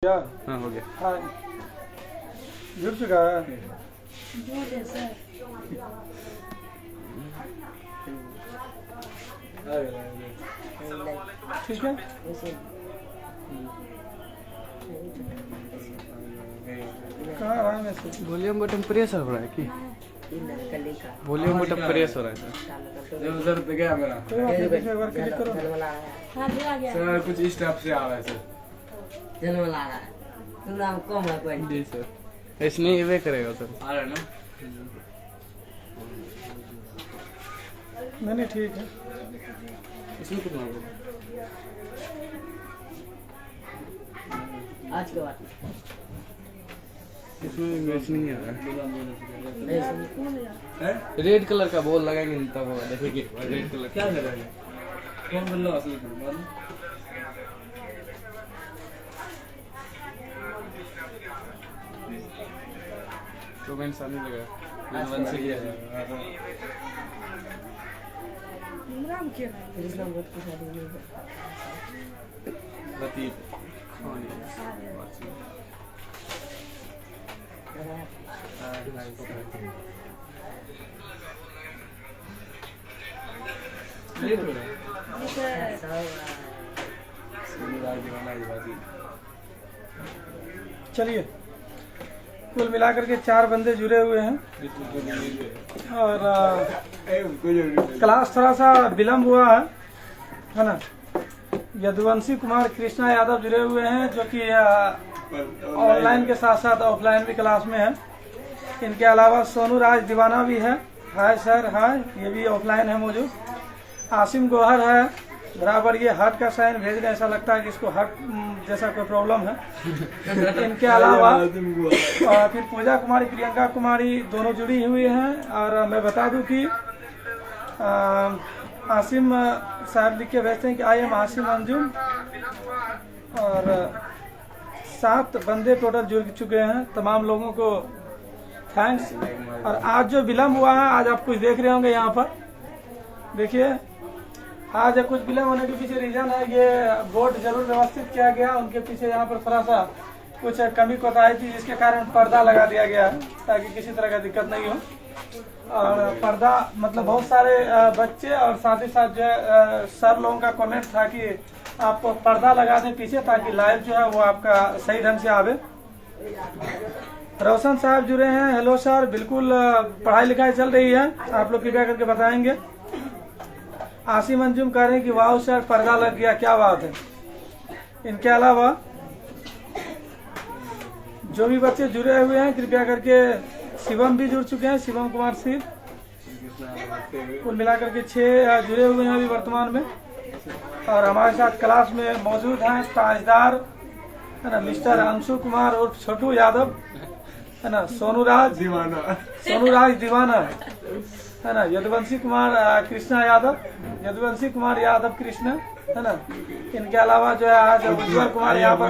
क्या? हाँ हो गया। हाँ जुड़ चुका है। ठीक है। कहाँ रहा है मैसेज? वॉल्यूम बटन प्रेस हो रहा है कि वॉल्यूम बटन प्रेस हो रहा है जब सर पे गया मेरा कोई बात नहीं, एक बार क्लिक करो। सर कुछ इस टाइप से आ रहा है सर। जी सर। इसने ये वे करेगा सर। आ रहा है ना? नहीं ठीक है। इसमें कितना होगा? आज के बाद इसमें मैच नहीं आ रहा हैं? है। रेड कलर का बॉल लगाएंगे तब होगा, देखिए रेड कलर क्या कर रहा है? कौन बंदा असल में मालूम? तो मैंने सामने लगा वन से किया है। लतीफ खान लेट हो रहा है। दीवाना ये बाजी। चलिए, कुल मिलाकर के 4 बंदे जुड़े हुए हैं और क्लास थोड़ा सा विलम्ब हुआ है ना। यदुवंशी कुमार कृष्णा यादव जुड़े हुए हैं जो कि ऑनलाइन के साथ साथ ऑफलाइन भी क्लास में है। इनके अलावा सोनू राज दीवाना भी है। हाय सर, हाय, ये भी ऑफलाइन है मौजूद। आसिम गोहर है, बराबर ये हार्ट का साइन भेज रहे हैं, ऐसा लगता है कि इसको हार्ट जैसा कोई प्रॉब्लम है। इनके अलावा फिर पूजा कुमारी, प्रियंका कुमारी दोनों जुड़ी हुई हैं। और मैं बता दूं कि आसिम साहब लिख के भेजते हैं कि आई एम आसिम अंजुम। और 7 बंदे टोटल जुड़ चुके हैं। तमाम लोगों को थैंक्स। और आज जो विलम्ब हुआ है, आज आप कुछ देख रहे होंगे यहाँ पर, देखिए आज कुछ विलम्ब होने के पीछे रीजन है, ये बोर्ड जरूर व्यवस्थित किया गया। उनके पीछे यहाँ पर थोड़ा सा कुछ कमी कोताही थी, जिसके कारण पर्दा लगा दिया गया है ताकि किसी तरह का दिक्कत नहीं हो। और पर्दा मतलब बहुत सारे बच्चे और साथ ही साथ जो है सर लोगों का कमेंट था कि आप पर्दा लगा दें पीछे ताकि लाइव जो है वो आपका सही ढंग से आवे। रोशन साहब जुड़े हैं। हेलो सर, बिल्कुल पढ़ाई लिखाई चल रही है, आप लोग कृपया करके बताएंगे। आसिम अंजुम कह रहे हैं कि वाह सर पर्दा लग गया, क्या बात है। इनके अलावा जो भी बच्चे जुड़े हुए हैं कृपया करके, शिवम भी जुड़ चुके हैं, शिवम कुमार सिंह। कुल मिलाकर के 6 जुड़े हुए हैं अभी वर्तमान में। और हमारे साथ क्लास में मौजूद हैं ताजदार, है ना, मिस्टर अंशु कुमार और छोटू यादव, है ना, सोनू राज दीवाना, है ना, यदुवंशी कुमार कृष्णा यादव, यदुवंशी कुमार यादव कृष्ण, है ना। इनके अलावा जो है आज उज्ज्वल कुमार यहाँ पर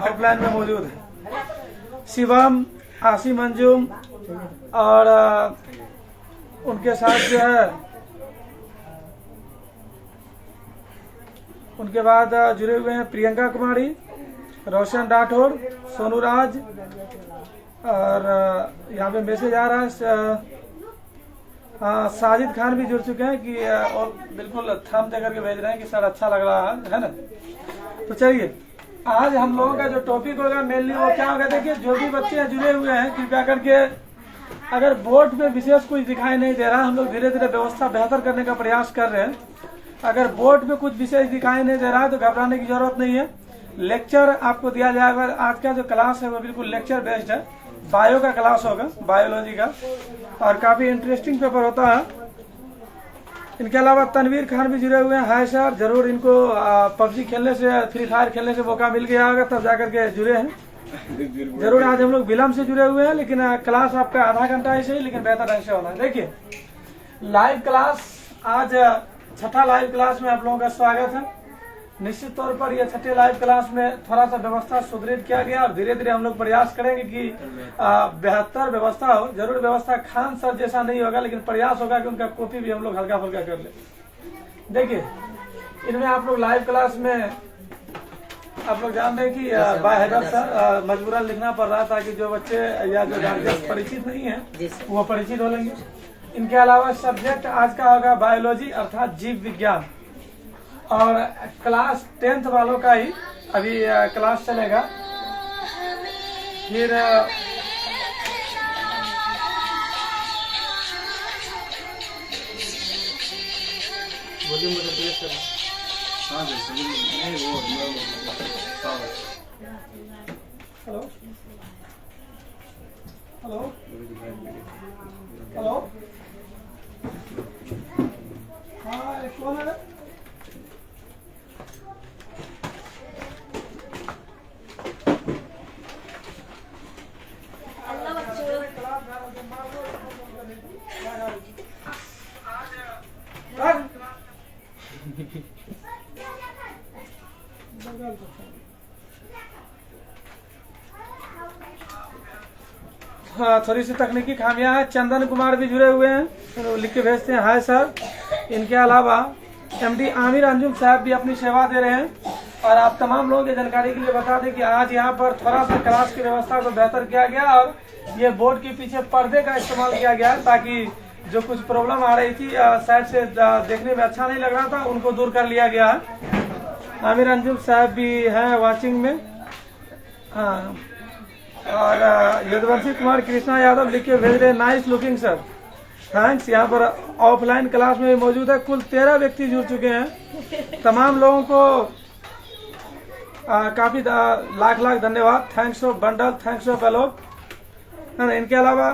ऑफलाइन में मौजूद है। शिवम, आसिम अंजुम और उनके साथ जो है उनके बाद जुड़े हुए हैं प्रियंका कुमारी, रोशन राठौर, सोनू राज। और यहाँ पे मैसेज आ रहा है साजिद खान भी जुड़ चुके हैं कि और बिल्कुल थंब दे करके भेज रहे हैं कि सर अच्छा लग रहा है ना। तो चलिए, आज हम लोगों का जो टॉपिक होगा मेनली वो क्या होगा, देखिए जो भी बच्चे जुड़े हुए हैं कृपया करके, अगर बोर्ड में विशेष कुछ दिखाई नहीं दे रहा, हम लोग धीरे धीरे व्यवस्था बेहतर करने का प्रयास कर रहे हैं। अगर बोर्ड में कुछ विशेष दिखाई नहीं दे रहा है तो घबराने की जरूरत नहीं है। लेक्चर आपको दिया जाएगा। आज का जो क्लास है वो बिल्कुल लेक्चर बेस्ड है, बायो का क्लास होगा, बायोलॉजी का, और काफी इंटरेस्टिंग पेपर होता है। इनके अलावा तनवीर खान भी जुड़े हुए हैं। हाय सर, जरूर इनको पबजी खेलने से, फ्री फायर खेलने से मौका मिल गया होगा तब जाकर के जुड़े हैं। जरूर आज हम लोग विलम्ब से जुड़े हुए हैं, लेकिन क्लास आपका आधा घंटा ही सही लेकिन बेहतर ढंग से होना है। देखिए लाइव क्लास, आज 6ठा लाइव क्लास में आप लोगों का स्वागत है। निश्चित तौर पर यह 6ठे लाइव क्लास में थोड़ा सा व्यवस्था सुदृढ़ किया गया और धीरे धीरे हम लोग प्रयास करेंगे कि बेहतर व्यवस्था हो। जरूर व्यवस्था खान सर जैसा नहीं होगा, लेकिन प्रयास होगा कि उनका कॉपी भी हम लोग हल्का फुल्का कर ले। देखिए इनमें आप लोग लाइव क्लास में आप लोग जान रहे हैं कि बाय हैदर सर मजबूरन लिखना पड़ रहा था कि जो बच्चे या जो गार्जियन परिचित नहीं है वो परिचित हो लेंगे। इनके अलावा सब्जेक्ट आज का होगा बायोलॉजी अर्थात जीव विज्ञान, और क्लास 10th वालों का ही अभी क्लास चलेगा। फिर वॉल्यूम बटन प्रेस करना। हाँ सर, नहीं वो हेलो हेलो हेलो, हाँ कौन है? हाँ, थोड़ी सी तकनीकी खामियां हैं। चंदन कुमार भी जुड़े हुए हैं, तो लिख के भेजते हैं हाय सर। इनके अलावा एमडी आमिर अंजुम साहब भी अपनी सेवा दे रहे हैं। और आप तमाम लोगों की जानकारी के लिए बता दें कि आज यहाँ पर थोड़ा सा क्लास की व्यवस्था को बेहतर किया गया और ये बोर्ड के पीछे पर्दे का इस्तेमाल किया गया है, ताकि जो कुछ प्रॉब्लम आ रही थी साइड से देखने में अच्छा नहीं लग रहा था, उनको दूर कर लिया गया है। आमिर अंजुम साहब भी हैं वाचिंग में। हाँ, और यदुवंशी कुमार कृष्णा यादव लिख के भेज रहे हैं नाइस लुकिंग सर, थैंक्स। यहाँ पर ऑफलाइन क्लास में भी मौजूद है। कुल 13 व्यक्ति जुड़ चुके हैं। तमाम लोगों को काफी लाख लाख धन्यवाद। Thanks of bundle, thanks of Alok. इनके अलावा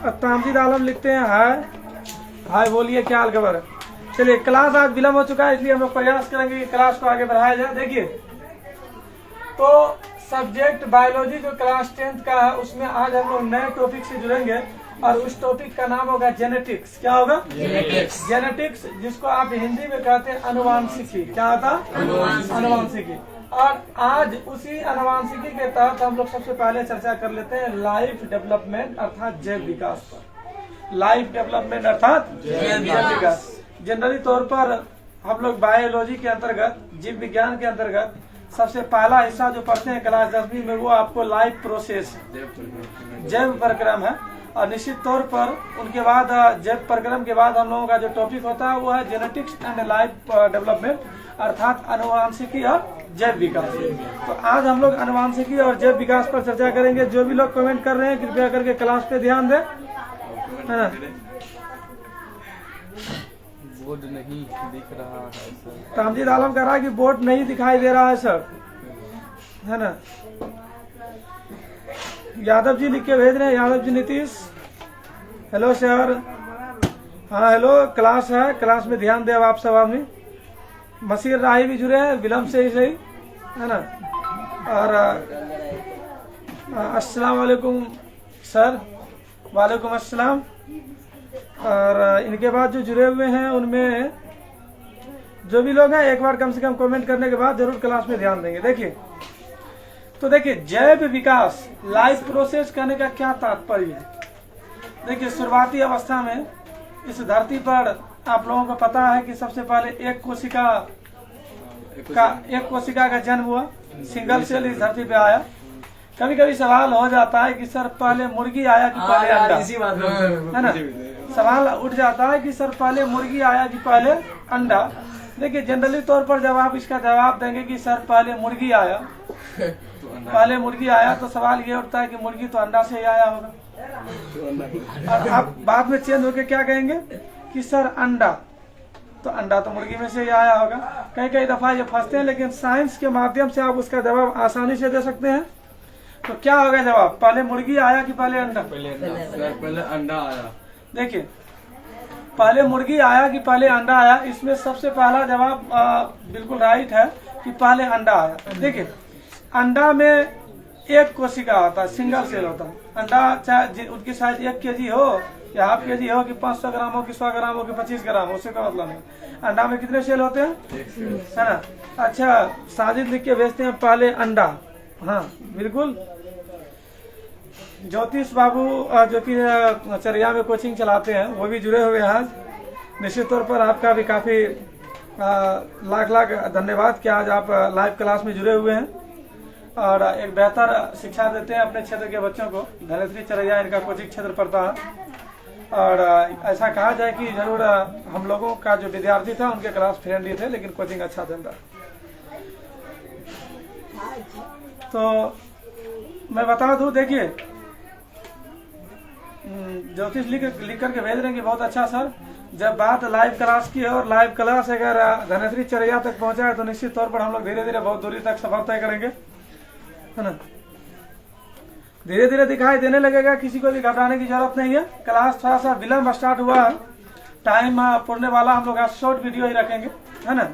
तामजीद आलम लिखते हैं हाय हाय, बोलिए क्या हाल खबर है। चलिए, क्लास आज विलम्ब हो चुका है, इसलिए हम लोग प्रयास करेंगे कि क्लास को आगे बढ़ाया जाए। देखिए, तो सब्जेक्ट बायोलॉजी जो क्लास 10th का है, उसमें आज हम लोग नए टॉपिक से जुड़ेंगे और उस टॉपिक का नाम होगा जेनेटिक्स। क्या होगा? जेनेटिक्स, जिसको आप हिंदी में कहते हैं अनुवांशिकी। क्या होता? अनुवांशिकी। और आज उसी अनुवांशिकी के तहत हम लोग सबसे पहले चर्चा कर लेते हैं लाइफ डेवलपमेंट अर्थात जैव विकास पर। लाइफ डेवलपमेंट अर्थात जैव विकास। जनरली तौर पर हम लोग बायोलॉजी के अंतर्गत, जीव विज्ञान के अंतर्गत सबसे पहला हिस्सा जो पढ़ते हैं क्लास 10वीं में, वो आपको लाइफ प्रोसेस, जैव प्रक्रम है। और निश्चित तौर पर उनके बाद जैव प्रक्रम के बाद हम लोगों का जो टॉपिक होता है वो है जेनेटिक्स एंड लाइफ डेवलपमेंट अर्थात अनुवांशिकी और जैव विकास। तो आज हम लोग अनुवांशिकी और जैव विकास पर चर्चा करेंगे। जो भी लोग कमेंट कर रहे हैं कृपया करके क्लास पे ध्यान दें, है ना। बोर्ड नहीं दिख रहा है सर। तामजीद आलम कह रहा है कि बोर्ड नहीं दिखाई दे रहा है सर, है ना। यादव जी लिख के भेज रहे हैं, यादव जी नीतीश, हेलो सर। हाँ हेलो, क्लास है, क्लास में ध्यान दे अब आप सब आदमी। मसीर राही भी जुड़े हैं, विलम्ब से ही सही, है ना। और अस्सलाम वालेकुम सर। वालेकुम अस्सलाम। और इनके बाद जो जुड़े हुए हैं उनमें जो भी लोग हैं एक बार कम से कम कमेंट करने के बाद जरूर क्लास में ध्यान देंगे। देखिए, तो देखिए जैव विकास, लाइफ प्रोसेस कहने का क्या तात्पर्य है। देखिए, शुरुआती अवस्था में इस धरती पर आप लोगों को पता है कि सबसे पहले एक कोशिका का जन्म हुआ, सिंगल सेल इस धरती पे आया। कभी कभी सवाल हो जाता है कि सर पहले मुर्गी आया कि पहले अंडा, इसी बात है ना। सवाल उठ जाता है कि सर पहले मुर्गी आया कि पहले अंडा। देखिए, जनरली तौर पर जब आप इसका जवाब देंगे कि सर पहले मुर्गी आया, पहले मुर्गी आया, तो सवाल ये उठता है कि मुर्गी तो अंडा से ही आया होगा। और आप बाद में चेंज होकर क्या कहेंगे कि सर अंडा, तो अंडा तो मुर्गी में से ही आया होगा। कई कई दफा ये फंसते हैं, लेकिन साइंस के माध्यम से आप उसका जवाब आसानी से दे सकते हैं। तो क्या होगा जवाब, पहले मुर्गी आया कि पहले अंडा? पहले अंडा आया। देखिए, पहले मुर्गी आया कि पहले अंडा आया, इसमें सबसे पहला जवाब बिल्कुल राइट है कि पहले अंडा आया। देखिए, अंडा में एक कोशिका होता है, सिंगल सेल होता है। अंडा चाहे उनकी साइज 1 kg हो या हाफ kg हो कि 500 ग्राम हो कि 100 ग्राम हो कि 25 ग्राम हो, उससे का मतलब नहीं। अंडा में कितने सेल होते हैं, है ना। अच्छा, साजिद लिख के भेजते हैं पहले अंडा। हाँ बिल्कुल। ज्योतिष बाबू जो कि चरिया में कोचिंग चलाते हैं, वो भी जुड़े हुए हैं आज। निश्चित तौर पर आपका भी काफी लाख लाख धन्यवाद कि आज आप लाइव क्लास में जुड़े हुए हैं। और एक बेहतर शिक्षा देते हैं अपने क्षेत्र के बच्चों को। धनेश्री चरैया इनका कोचिंग क्षेत्र पड़ता है। और ऐसा कहा जाए कि जरूर हम लोगों का जो विद्यार्थी था उनके क्लास फ्रेंडली थे, लेकिन कोचिंग अच्छा चल रहा। तो मैं बता दूं, देखिए ज्योतिष लिख करके भेज रहे हैं कि बहुत अच्छा सर। जब बात लाइव क्लास की है और लाइव क्लास अगर धनेश्री चरैया तक पहुंचा है तो निश्चित तौर पर हम लोग धीरे धीरे बहुत दूरी तक सफर तय करेंगे, है ना। धीरे धीरे दिखाई देने लगेगा, किसी को भी घबराने की जरूरत नहीं है। क्लास थोड़ा सा विलम्ब स्टार्ट हुआ है, टाइम पुरने वाला, हम लोग आज शॉर्ट वीडियो ही रखेंगे, है ना।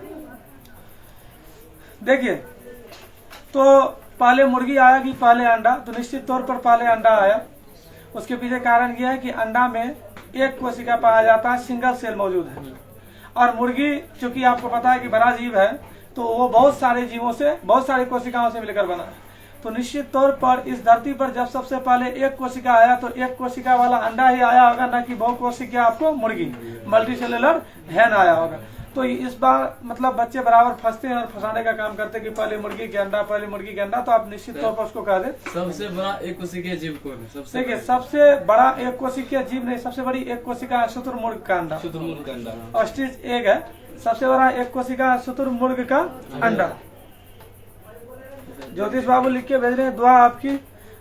देखिए, तो पहले मुर्गी आया कि पहले अंडा, तो निश्चित तौर पर पहले अंडा आया। उसके पीछे कारण यह है कि अंडा में एक कोशिका पाया जाता है, सिंगल सेल मौजूद है। और मुर्गी चूंकि आपको पता है कि बड़ा जीव है, तो वो बहुत सारे जीवों से, बहुत सारी कोशिकाओं से मिलकर बना है। तो निश्चित तौर पर इस धरती पर जब सबसे पहले एक कोशिका आया तो एक कोशिका वाला अंडा ही आया होगा, ना कि बहु कोशिका आपको मुर्गी, मल्टी सेलुलर हैन आया होगा। तो इस बार मतलब बच्चे बराबर फंसते हैं और फंसाने का काम करते हैं कि पहले मुर्गी के अंडा, पहले मुर्गी के अंडा। तो आप निश्चित तौर पर उसको कह दें सबसे बड़ा एक कोशिकीय जीव कौन है? देखिए, सबसे बड़ा एक कोशिकीय जीव नहीं, सबसे बड़ी एक कोशिका शुतुरमुर्ग का अंडा, शुतुरमुर्ग का अंडा, ऑस्ट्रिच एग है। सबसे बड़ा एक कोशिका शुतुरमुर्ग का अंडा। ज्योतिष बाबू लिख के भेज रहे हैं, दुआ आपकी।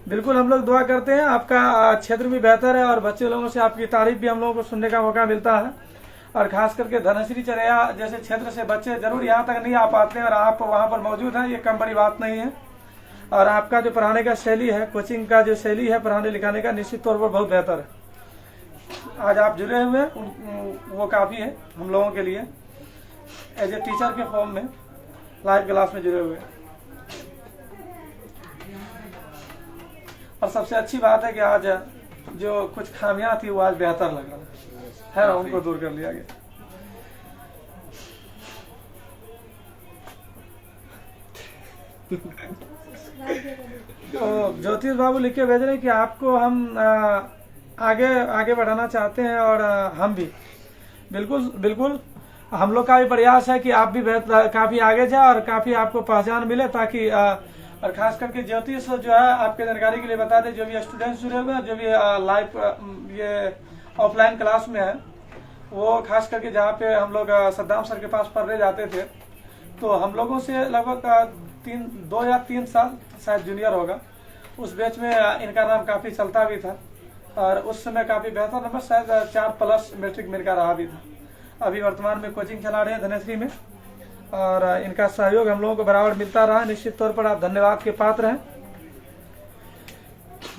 बिल्कुल, हम लोग दुआ करते हैं, आपका क्षेत्र भी बेहतर है और बच्चे लोगों से आपकी तारीफ भी हम लोगों को सुनने का मौका मिलता है। और खास करके धनेश्री चरैया जैसे क्षेत्र से बच्चे जरूर यहाँ तक नहीं आ पाते हैं और आप वहाँ पर मौजूद हैं, ये कम बड़ी बात नहीं है। और आपका जो पढ़ाने का शैली है, कोचिंग का जो शैली है पढ़ाने लिखाने का, निश्चित तौर पर बहुत बेहतर है। आज आप जुड़े हुए हैं वो काफी है हम लोगों के लिए, एज ए टीचर के फॉर्म में लाइव क्लास में जुड़े हुए हैं। और सबसे अच्छी बात है कि आज जो कुछ खामियां थी वो आज बेहतर लग रहा है ना, उनको दूर कर लिया गया। तो ज्योतिष बाबू लिख के भेज रहे हैं कि आपको हम आगे बढ़ाना चाहते हैं और हम भी बिल्कुल बिल्कुल हम लोग का भी प्रयास है कि आप भी काफी आगे जाए और काफी आपको पहचान मिले, ताकि और खास करके ज्योतिष जो है आपके जानकारी के लिए बता दें, जो भी स्टूडेंट्स जुड़े हुए हैं, जो भी लाइव ये ऑफलाइन क्लास में है, वो खास करके जहाँ पे हम लोग सद्दाम सर के पास पढ़ने जाते थे, तो हम लोगों से लगभग 2 या 3 साल शायद जूनियर होगा। उस बैच में इनका नाम काफी चलता भी था और उस समय काफी बेहतर नंबर, शायद 4+ मैट्रिक में इनका रहा भी था। अभी वर्तमान में कोचिंग चला रहे हैं धनेश्री में और इनका सहयोग हम लोगों को बराबर मिलता रहा। निश्चित तौर पर आप धन्यवाद के पात्र हैं।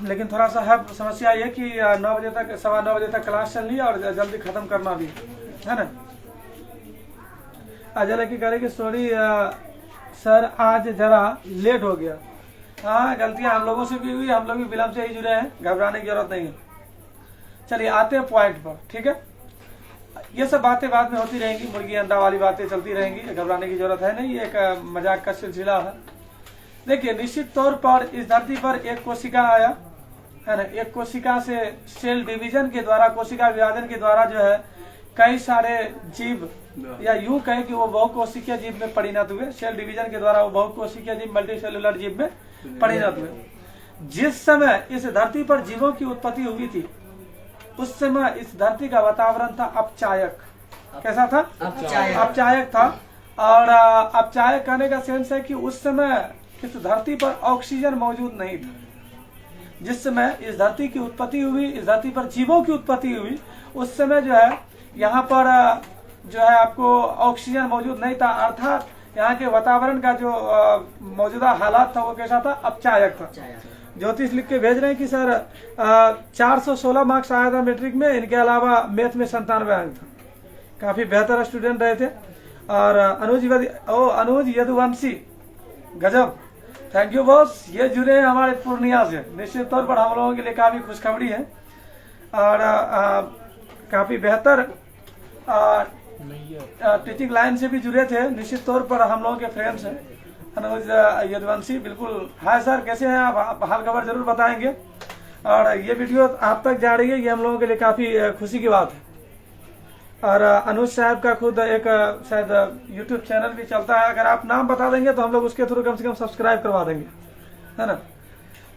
लेकिन थोड़ा सा है समस्या ये कि 9 बजे तक, 9:15 बजे तक क्लास चल रही है और जल्दी खत्म करना भी है ना। अजय की करेगी सॉरी सर, आज जरा लेट हो गया। हाँ, गलतियां हम लोगों से भी हुई, हम लोग भी विलम्ब से ही जुड़े हैं, घबराने की जरूरत नहीं है। चलिए आते हैं पॉइंट पर, ठीक है। ये सब बातें बाद में होती रहेंगी, मुर्गी अंडा वाली बातें चलती रहेंगी, घबराने की जरूरत है नहीं, एक मजाक का सिलसिला है। देखिए, निश्चित तौर पर इस धरती पर एक कोशिका आया है ना। एक कोशिका से सेल डिवीजन के द्वारा, कोशिका विभाजन के द्वारा जो है कई सारे जीव, या यूं कहें कि वो बहुकोशिकीय जीव में परिणत हुए। सेल डिवीजन के द्वारा वो बहुकोशिकीय जीव, मल्टी सेलुलर जीव में परिणत हुए। जिस समय इस धरती पर जीवों की उत्पत्ति हुई थी, उस समय इस धरती का वातावरण था अपचायक। कैसा था? अपचायक था। और अपचायक कहने का सेंस है कि उस समय इस धरती पर ऑक्सीजन मौजूद नहीं था। जिस समय इस धरती की उत्पत्ति हुई, इस धरती पर जीवों की उत्पत्ति हुई, उस समय जो है यहाँ पर जो है आपको ऑक्सीजन मौजूद नहीं था, अर्थात यहाँ के वातावरण का जो मौजूदा हालात था वो कैसा था? अपचायक था। ज्योतिष लिख के भेज रहे हैं कि सर 416 मार्क्स आया था मैट्रिक में, इनके अलावा मैथ में 97 अंक था। काफी बेहतर स्टूडेंट रहे थे। और अनुज यदुवंशी, गजब, थैंक यू बॉस। ये जुड़े हैं हमारे पूर्णिया से, निश्चित तौर पर हम लोगों के लिए काफी खुशखबरी है और काफी बेहतर टीचिंग लाइन से भी जुड़े थे। निश्चित तौर पर हम लोगों के फ्रेंड्स हैं। अनुज यदुवंशी, बिल्कुल। हाय सर, कैसे हैं आप? हाल खबर जरूर बताएंगे। और ये वीडियो आप तक जा रही है, ये हम लोगों के लिए काफी खुशी की बात है। और अनुज साहब का खुद एक शायद यूट्यूब चैनल भी चलता है, अगर आप नाम बता देंगे तो हम लोग उसके थ्रू कम से कम सब्सक्राइब करवा देंगे, है ना।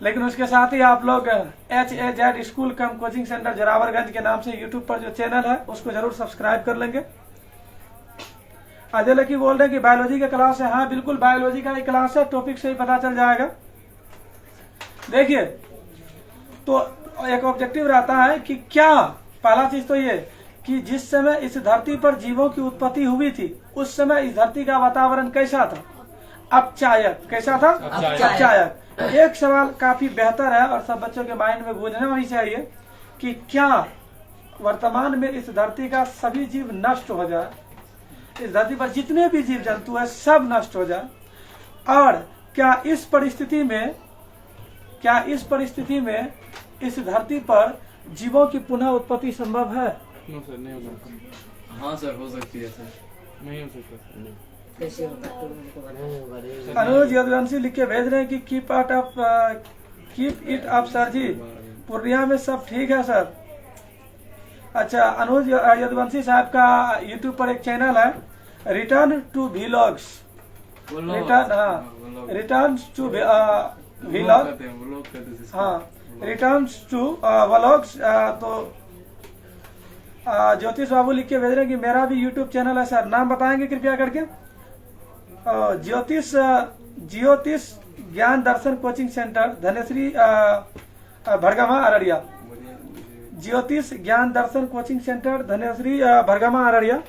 लेकिन उसके साथ ही आप लोग HAZ स्कूल कम कोचिंग सेंटर जोरावरगंज के नाम से यूट्यूब पर जो चैनल है उसको जरूर सब्सक्राइब कर लेंगे। अजय लकी बोल रहे हैं कि बायोलॉजी का क्लास है। हाँ बिल्कुल बायोलॉजी का ही क्लास है, टॉपिक से ही पता चल जाएगा। देखिए तो एक ऑब्जेक्टिव रहता है कि क्या, पहला चीज तो ये कि जिस समय इस धरती पर जीवों की उत्पत्ति हुई थी उस समय इस धरती का वातावरण कैसा था? अपचायक। कैसा था? अपचायक। एक सवाल काफी बेहतर है और सब बच्चों के माइंड में गूंजना भी चाहिए कि क्या वर्तमान में इस धरती का सभी जीव नष्ट हो जाए, इस धरती पर जितने भी जीव जंतु है सब नष्ट हो जाए, और क्या इस परिस्थिति में इस धरती पर जीवों की पुनः उत्पत्ति संभव है? नो सर, नहीं हो सकता। हाँ सर, हो सकती है सर। नहीं हो सकता। कैसे होगा तो उनको बताओ। अनुज यदुवंशी लिख के भेज रहे हैं कि कीप इट अप सर जी, पूर्णिया में सब ठीक है सर। अच्छा, अनुज यदुवंशी साहब का यूट्यूब पर एक चैनल है, return to vlogs. Return to vlog, हाँ रिटर्न टू व्लॉग्स। तो ज्योतिष बाबू लिख के भेज रहे हैं कि मेरा भी यूट्यूब चैनल है सर, नाम बताएंगे कृपया करके। ज्योतिष ज्ञान दर्शन कोचिंग सेंटर धनेश्री भड़गमा अररिया। ज्योतिष ज्ञान दर्शन कोचिंग सेंटर धनेश्री भड़गमा अररिया।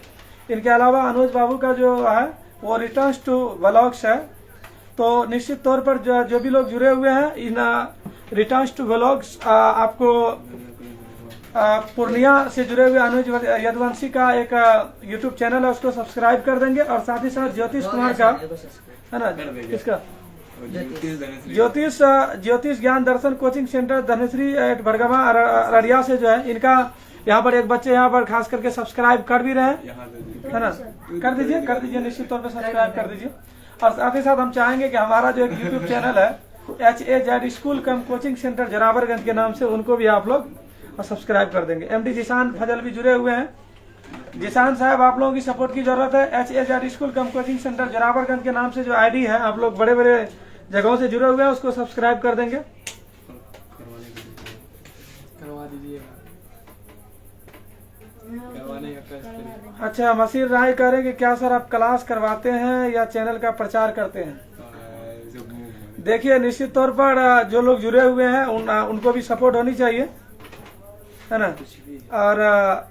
इनके अलावा अनुज बाबू का जो है वो रिटर्न्स टू व्लॉग्स है। तो निश्चित तौर पर जो भी लोग जुड़े हुए हैं इन रिटर्न्स टू व्लॉग्स, आपको पूर्णिया से जुड़े हुए अनुज यदुवंशी का एक यूट्यूब चैनल है, उसको सब्सक्राइब कर देंगे। और साथ ही साथ ज्योतिष कुमार का है ना, किसका, ज्योतिष ज्ञान दर्शन कोचिंग सेंटर धनेश्री भड़गमा अररिया से जो है, इनका यहाँ पर एक बच्चे यहाँ पर खास करके सब्सक्राइब कर भी रहे हैं, है ना। कर दीजिए निश्चित तौर पर सब्सक्राइब कर दीजिए। और साथ ही साथ हम चाहेंगे कि हमारा जो एक यूट्यूब चैनल है HAZ स्कूल कम कोचिंग सेंटर जोरावरगंज के नाम से, उनको भी आप लोग सब्सक्राइब कर देंगे। MD जिशान फजल भी जुड़े हुए हैं। जिशान साहब, आप लोगों की सपोर्ट की जरूरत है। HAZ स्कूल कम कोचिंग सेंटर जोरावरगंज के नाम से जो ID है, आप लोग बड़े बड़े जगहों से जुड़े हुए हैं, उसको सब्सक्राइब कर देंगे। करवा दीजिएगा। करवाने का टेस्ट करिए। अच्छा, मसीर राय कह रहे हैं कि क्या सर आप क्लास करवाते हैं या चैनल का प्रचार करते हैं? देखिए निश्चित तौर पर जो लोग जुड़े हुए हैं उनको भी सपोर्ट होनी चाहिए, है ना। और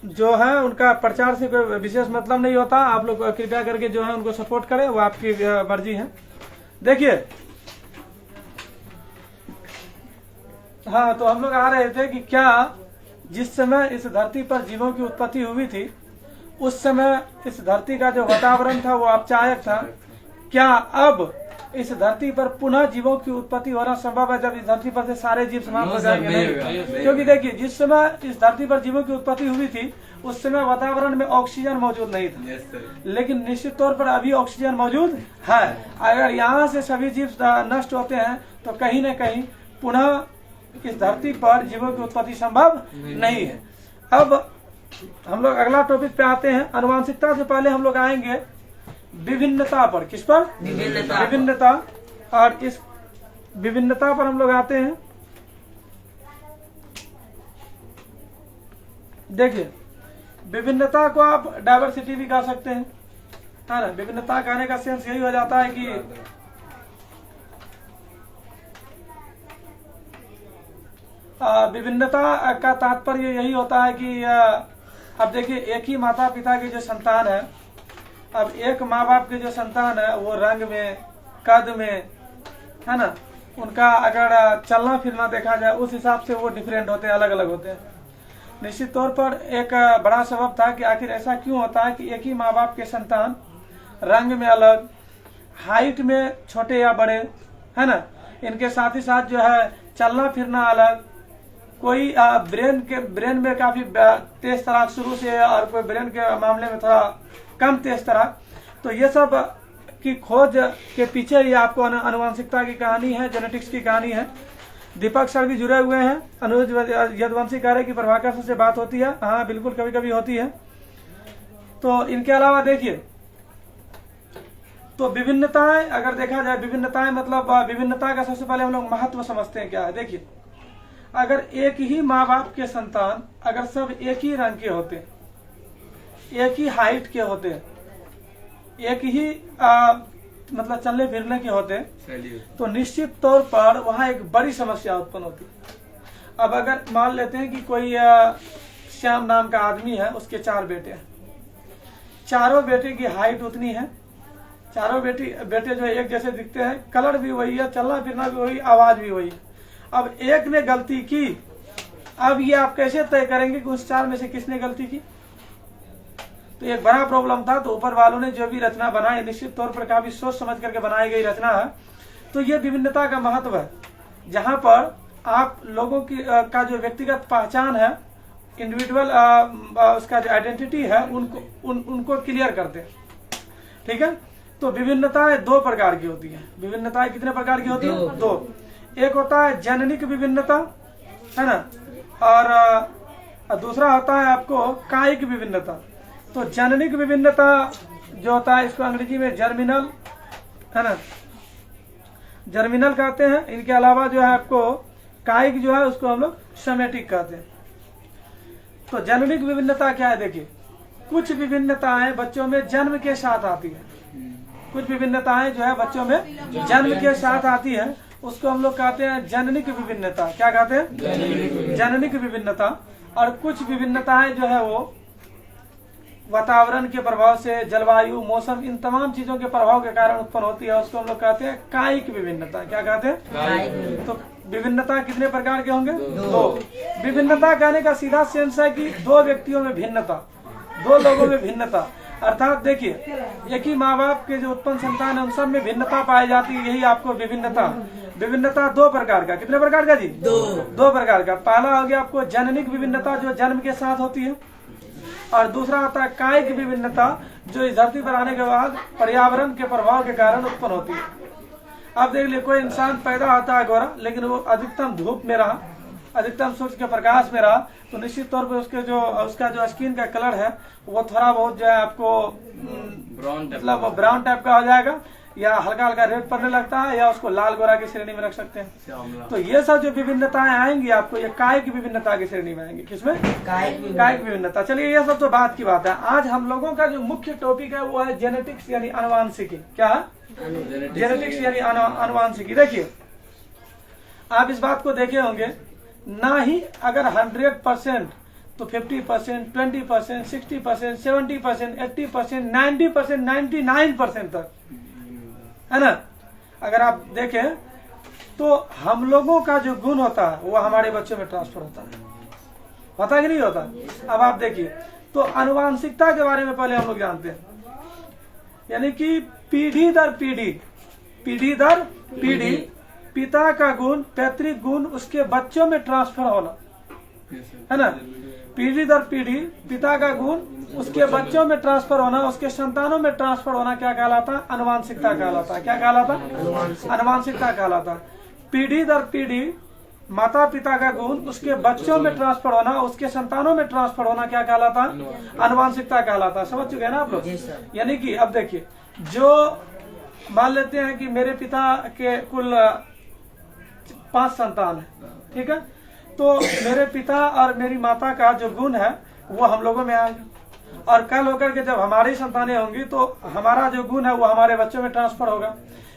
जो है उनका प्रचार से कोई विशेष मतलब नहीं होता। आप लोग कृपया करके जो है उनको सपोर्ट करें, वो आपकी मर्जी है। देखिए हाँ, तो हम लोग आ रहे थे कि क्या जिस समय इस धरती पर जीवों की उत्पत्ति हुई थी उस समय इस धरती का जो वातावरण था वो अपचायक था। क्या अब इस धरती पर पुनः जीवों की उत्पत्ति होना संभव है जब इस धरती पर से सारे जीव समाप्त हो जाएंगे? नहीं, क्योंकि देखिए जिस समय इस धरती पर जीवों की उत्पत्ति हुई थी उस समय वातावरण में ऑक्सीजन मौजूद नहीं था, लेकिन निश्चित तौर पर अभी ऑक्सीजन मौजूद है। अगर यहाँ से सभी जीव नष्ट होते हैं तो कहीं न कहीं पुनः इस धरती पर जीवों की उत्पत्ति संभव नहीं है। अब हम लोग अगला टॉपिक पे आते हैं। आनुवांशिकता से पहले हम लोग आएंगे विभिन्नता पर। किस पर? विभिन्नता। और इस विभिन्नता पर हम लोग आते हैं। देखिए विभिन्नता को आप डाइवर्सिटी भी कह सकते हैं, है ना। विभिन्नता कहने का सेंस यही हो जाता है कि विभिन्नता का तात्पर्य यही होता है कि अब देखिए एक ही माता पिता के जो संतान है, अब एक माँ बाप के जो संतान है वो रंग में, कद में, है ना, उनका अगर चलना फिरना देखा जाए उस हिसाब से वो डिफरेंट होते हैं, अलग अलग होते हैं। निश्चित तौर पर एक बड़ा सबब था कि आखिर ऐसा क्यों होता है कि एक ही माँ बाप के संतान रंग में अलग, हाइट में छोटे या बड़े, है ना, इनके साथ ही साथ जो है चलना फिरना अलग, कोई ब्रेन में काफी तेज तराक शुरू से और कोई ब्रेन के मामले में थोड़ा कम तेज तराक। तो ये सब की खोज के पीछे ही आपको आनुवंशिकता की कहानी है, जेनेटिक्स की कहानी है। दीपक सर भी जुड़े हुए हैं। अनुज यदुवंशी कह रहे कि प्रभाकर सर से बात होती है। हाँ बिल्कुल, कभी कभी होती है। तो इनके अलावा देखिए तो विभिन्नताएं अगर देखा जाए, विभिन्नताएं मतलब विभिन्नता का सबसे पहले हम लोग महत्व समझते हैं क्या है। देखिए, अगर एक ही माँ बाप के संतान अगर सब एक ही रंग के होते, एक ही हाइट के होते, एक ही मतलब चलने फिरने के होते, तो निश्चित तौर पर वहां एक बड़ी समस्या उत्पन्न होती। अब अगर मान लेते हैं कि कोई श्याम नाम का आदमी है, उसके 4 बेटे हैं, चारों बेटे की हाइट उतनी है, चारों बेटे जो है एक जैसे दिखते हैं, कलर भी वही है, चलना फिरना भी वही, आवाज भी वही। अब एक ने गलती की, अब ये आप कैसे तय करेंगे कि उस 4 में से किसने गलती की? तो एक बड़ा प्रॉब्लम था। तो ऊपर वालों ने जो भी रचना बनाई, निश्चित तौर पर काफी सोच समझ करके बनाई गई रचना है। तो ये विभिन्नता का महत्व है, जहां पर आप लोगों की का जो व्यक्तिगत पहचान है, इंडिविजुअल उसका जो आइडेंटिटी है, उनको क्लियर करते हैं। ठीक है। तो विभिन्नताएं 2 प्रकार की होती है। विभिन्नताएं कितने प्रकार की होती है? 2। एक होता है जननिक विभिन्नता, है ना, और दूसरा होता है आपको कायिक विभिन्नता। तो जननिक विभिन्नता जो होता है, इसको अंग्रेजी में जर्मिनल, है ना, जर्मिनल कहते हैं। इनके अलावा जो है आपको कायिक जो है उसको हम लोग सेमेटिक कहते हैं। तो जननिक विभिन्नता क्या है? देखिए, कुछ विभिन्नताएं बच्चों में जन्म के साथ आती है, कुछ विभिन्नताएं जो है बच्चों में जन्म के साथ आती है, उसको हम लोग कहते हैं जननिक विभिन्नता। क्या कहते हैं? जननिक विभिन्नता। और कुछ विभिन्नताएं जो है वो वातावरण के प्रभाव से, जलवायु, मौसम, इन तमाम चीजों के प्रभाव के कारण उत्पन्न होती है, उसको हम लोग कहते हैं कायिक विभिन्नता। क्या कहते हैं? तो विभिन्नता कितने प्रकार के होंगे? 2। विभिन्नता कहने का सीधा सेंस है कि 2 व्यक्तियों में भिन्नता, 2 लोगों में भिन्नता। अर्थात देखिए, एक ही माँ बाप के जो उत्पन्न संतान है, उन सब में भिन्नता पाई जाती है। यही आपको विभिन्नता। विभिन्नता 2 प्रकार का। कितने प्रकार का जी? 2 प्रकार का। पहला हो गया आपको जननिक विभिन्नता, जो जन्म के साथ होती है, और दूसरा आता है कायिक विभिन्नता, जो इस धरती पर आने के बाद पर्यावरण के प्रभाव के कारण उत्पन्न होती है। अब देख लीजिए, कोई इंसान पैदा होता है गोरा, लेकिन वो अधिकतम धूप में रहा, अधिकतम सूर्य के प्रकाश में रहा, तो निश्चित तौर पर उसका जो स्किन का कलर है वो थोड़ा बहुत जो है आपको मतलब ब्राउन टाइप का हो जाएगा, या हल्का हल्का रेड पड़ने लगता है, या उसको लाल गोरा की श्रेणी में रख सकते हैं। तो ये सब जो विभिन्नताएं आएंगी आपको, ये कायिक विभिन्नता की श्रेणी में आएंगी। किसमें? कायिक विभिन्नता। चलिए, ये सब तो बात की बात है। आज हम लोगों का जो मुख्य टॉपिक है वो है जेनेटिक्स यानी अनुवांशिकी। क्या है? जेनेटिक्स यानी अनुवांशिकी। देखिए, आप इस बात को देखे होंगे, ना ही अगर 100% तो 50%, 20%, 60%, 70%, 80%, 90%, 99% तक, है ना, अगर आप देखें तो हम लोगों का जो गुण होता है वो हमारे बच्चों में ट्रांसफर होता है कि नहीं होता? अब आप देखिए, तो अनुवांशिकता के बारे में पहले हम लोग जानते हैं, यानी कि पीढ़ी दर पीढ़ी पिता का गुण, पैतृक गुण उसके बच्चों में ट्रांसफर होना, है ना। पीढ़ी दर पीढ़ी पिता का गुण उसके बच्चों में ट्रांसफर होना, उसके संतानों में ट्रांसफर होना क्या कहलाता है? अनुवांशिकता कहलाता है। क्या कहलाता? अनुवांशिकता कहलाता है। पीढ़ी दर पीढ़ी माता पिता का गुण उसके बच्चों में ट्रांसफर होना, उसके संतानों में ट्रांसफर होना क्या कहलाता है? अनुवांशिकता कहलाता है। समझ चुके हैं ना आप लोग? यानी कि अब देखिए, जो मान लेते हैं कि मेरे पिता के कुल 5 संतान है, ठीक है, तो मेरे पिता और मेरी माता का जो गुण है वो हम लोगों में आएगा, और कल होकर के जब हमारी संतानें होंगी तो हमारा जो गुण है वो हमारे बच्चों में ट्रांसफर होगा।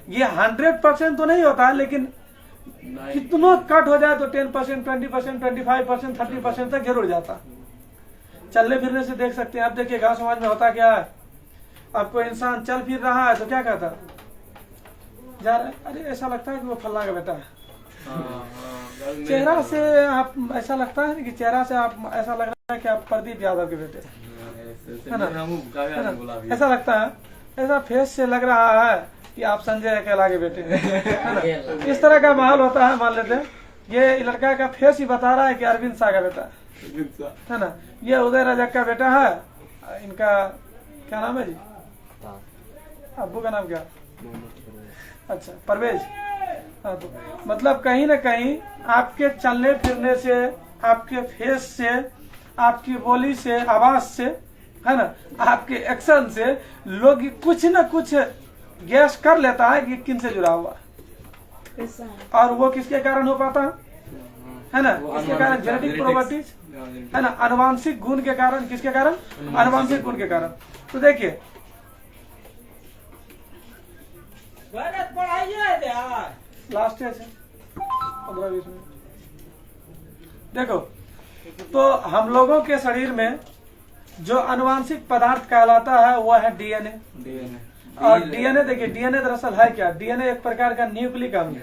ये 100% तो नहीं होता है, लेकिन कितना कट हो जाए तो 10%, 20%, 25%, 30% तक जरूर जाता। चलने फिरने से देख सकते हैं। अब देखिए, गांव समाज में होता क्या है, अब कोई इंसान चल फिर रहा है तो क्या कहता है? जा रहा है, अरे ऐसा लगता है कि वो फल्ला का बेटा है। चेहरा से आप ऐसा लगता है कि चेहरा से आप ऐसा लग रहा है कि आप प्रदीप यादव के बेटे, है ना? ऐसा लगता है, ऐसा फेस से लग रहा है कि आप संजय अकेला के बेटे, है ना? इस तरह का माहौल होता है। मान लेते हैं ये लड़का का फेस ही बता रहा है कि अरविंद शाह का बेटा है ना, ये उदय रजक का बेटा है। इनका क्या नाम है जी? अब्बू का नाम क्या? अच्छा, परवेज। हाँ, तो मतलब कहीं ना कहीं आपके चलने फिरने से, आपके फेस से, आपकी बोली से, आवाज से, है ना, आपके एक्शन से लोग कुछ न कुछ गैस कर लेता है कि किन से जुड़ा हुआ है, और वो किसके कारण हो पाता है ना, इसके कारण जेनेटिक प्रॉपर्टीज है ना, आनुवांशिक गुण के कारण, किसके कारण, आनुवांशिक गुण के कारण। तो देखिए लास्ट है 15-20 मिनट। देखो, तो हम लोगों के शरीर में जो आनुवांशिक पदार्थ कहलाता है वो है डीएनए। और डीएनए देखिए, डीएनए दरअसल है क्या, डीएनए एक प्रकार का न्यूक्लिक अम्ल है।